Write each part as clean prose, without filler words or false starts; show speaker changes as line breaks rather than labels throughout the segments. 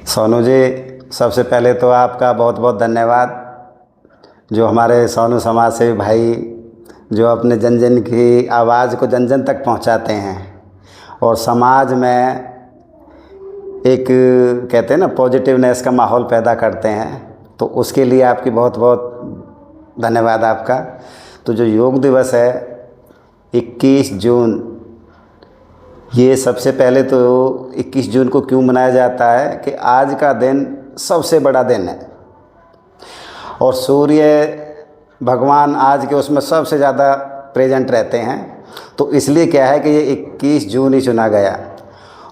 सोनू जी, सबसे पहले तो आपका बहुत बहुत धन्यवाद। जो हमारे सोनू समाज सेवी भाई जो अपने जन जन की आवाज़ को जन जन तक पहुंचाते हैं और समाज में एक कहते हैं ना पॉजिटिवनेस का माहौल पैदा करते हैं, तो उसके लिए आपकी बहुत बहुत धन्यवाद आपका। तो जो योग दिवस है 21 जून, ये सबसे पहले तो 21 जून को क्यों मनाया जाता है कि आज का दिन सबसे बड़ा दिन है और सूर्य भगवान आज के उसमें सबसे ज़्यादा प्रेजेंट रहते हैं। तो इसलिए क्या है कि ये 21 जून ही चुना गया।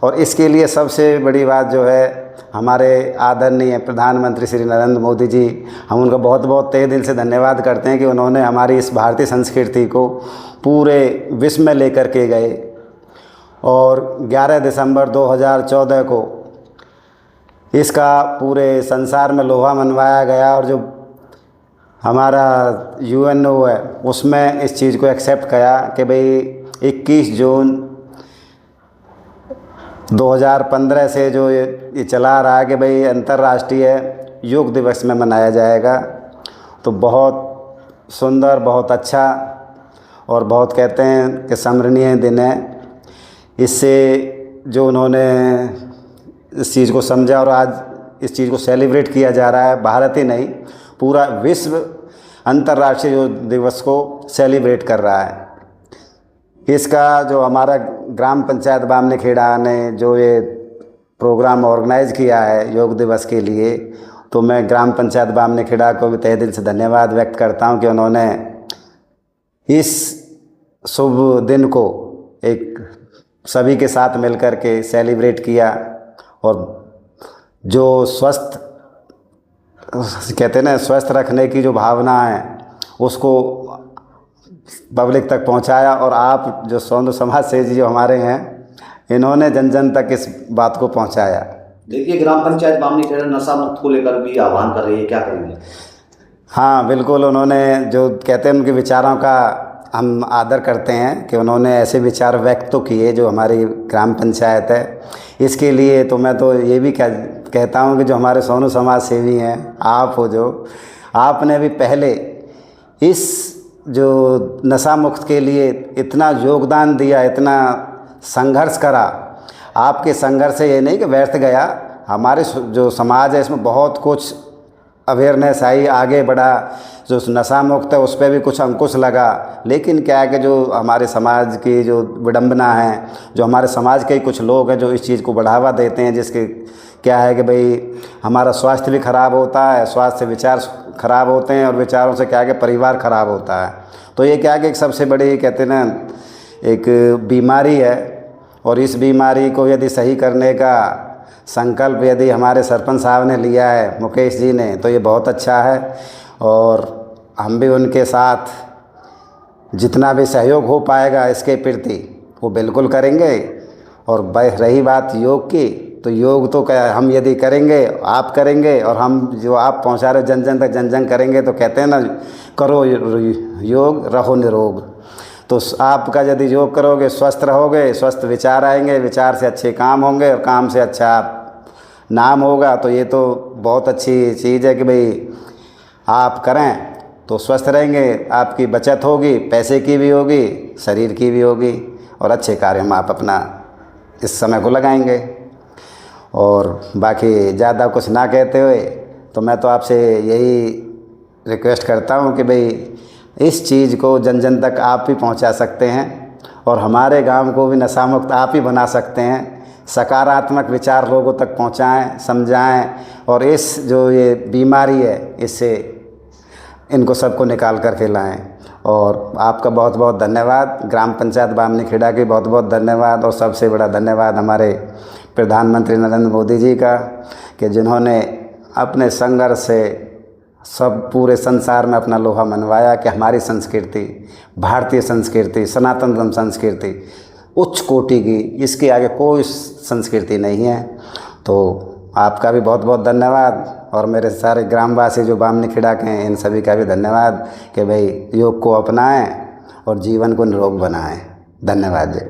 और इसके लिए सबसे बड़ी बात जो है, हमारे आदरणीय प्रधानमंत्री श्री नरेंद्र मोदी जी, हम उनका बहुत बहुत तहे दिल से धन्यवाद करते हैं कि उन्होंने हमारी इस भारतीय संस्कृति को पूरे विश्व में लेकर के गए। और 11 दिसंबर 2014 को इसका पूरे संसार में लोहा मनवाया गया और जो हमारा UNO है उसमें इस चीज़ को एक्सेप्ट किया कि भाई 21 जून 2015 से जो ये चला रहा है कि भाई अंतर्राष्ट्रीय योग दिवस में मनाया जाएगा। तो बहुत सुंदर, बहुत अच्छा और बहुत कहते हैं कि स्मरणीय दिन है। इससे जो उन्होंने इस चीज़ को समझा और आज इस चीज़ को सेलिब्रेट किया जा रहा है, भारत ही नहीं पूरा विश्व अंतर्राष्ट्रीय योग दिवस को सेलिब्रेट कर रहा है। इसका जो हमारा ग्राम पंचायत बामनीखेड़ा ने जो ये प्रोग्राम ऑर्गेनाइज़ किया है योग दिवस के लिए, तो मैं ग्राम पंचायत बामनीखेड़ा को भी तहे दिल से धन्यवाद व्यक्त करता हूं कि उन्होंने इस शुभ दिन को एक सभी के साथ मिलकर के सेलिब्रेट किया। और जो स्वस्थ कहते हैं ना, स्वस्थ रखने की जो भावना है उसको पब्लिक तक पहुंचाया। और आप जो सोनू समाज से जी जो हमारे हैं, इन्होंने जन जन तक इस बात को पहुंचाया।
देखिए, ग्राम पंचायत बामनीखेड़ा नशा मुक्त को लेकर भी आह्वान कर रही है, क्या करेंगे?
हाँ बिल्कुल, उन्होंने जो कहते हैं उनके विचारों का हम आदर करते हैं कि उन्होंने ऐसे विचार व्यक्त तो किए जो हमारी ग्राम पंचायत है। इसके लिए तो मैं तो ये भी कहता हूँ कि जो हमारे सोनू समाज सेवी हैं, आप हो, जो आपने भी पहले इस जो नशा मुक्त के लिए इतना योगदान दिया, इतना संघर्ष करा, आपके संघर्ष से ये नहीं कि व्यर्थ गया। हमारे जो समाज है इसमें बहुत कुछ अवेयरनेस आई, आगे बढ़ा, जो नशा मुक्त है उस पर भी कुछ अंकुश लगा। लेकिन क्या है कि जो हमारे समाज की जो विडंबना है, जो हमारे समाज के कुछ लोग हैं जो इस चीज़ को बढ़ावा देते हैं, जिसके क्या है कि भाई हमारा स्वास्थ्य भी खराब होता है, स्वास्थ्य से विचार खराब होते हैं और विचारों से क्या है कि परिवार खराब होता है। तो ये क्या है कि एक सबसे बड़ी कहते हैं ना एक बीमारी है। और इस बीमारी को यदि सही करने का संकल्प यदि हमारे सरपंच साहब ने लिया है, मुकेश जी ने, तो ये बहुत अच्छा है। और हम भी उनके साथ जितना भी सहयोग हो पाएगा इसके प्रति वो बिल्कुल करेंगे। और रही बात योग की, तो योग तो क्या हम यदि करेंगे, आप करेंगे और हम जो आप पहुंचा रहे जन जन तक जन जन करेंगे, तो कहते हैं ना करो योग रहो निरोग। तो आपका यदि योग करोगे, स्वस्थ रहोगे, स्वस्थ विचार आएंगे, विचार से अच्छे काम होंगे और काम से अच्छा नाम होगा। तो ये तो बहुत अच्छी चीज़ है कि भाई आप करें तो स्वस्थ रहेंगे, आपकी बचत होगी, पैसे की भी होगी, शरीर की भी होगी और अच्छे कार्य में आप अपना इस समय को लगाएंगे। और बाकी ज़्यादा कुछ ना कहते हुए तो मैं तो आपसे यही रिक्वेस्ट करता हूँ कि भाई इस चीज़ को जन जन तक आप भी पहुँचा सकते हैं और हमारे गांव को भी नशा मुक्त आप ही बना सकते हैं। सकारात्मक विचार लोगों तक पहुँचाएं, समझाएं और इस जो ये बीमारी है इससे इनको सबको निकाल कर के लाएँ। और आपका बहुत बहुत धन्यवाद, ग्राम पंचायत बामनीखेड़ा की बहुत बहुत धन्यवाद। और सबसे बड़ा धन्यवाद हमारे प्रधानमंत्री नरेंद्र मोदी जी का कि जिन्होंने अपने संघर्ष से सब पूरे संसार में अपना लोहा मनवाया कि हमारी संस्कृति, भारतीय संस्कृति, सनातन धर्म संस्कृति उच्च कोटि की, इसके आगे कोई संस्कृति नहीं है। तो आपका भी बहुत बहुत धन्यवाद और मेरे सारे ग्रामवासी जो बामनीखेड़ा के हैं इन सभी का भी धन्यवाद कि भाई योग को अपनाएं और जीवन को निरोग बनाएं। धन्यवाद जी।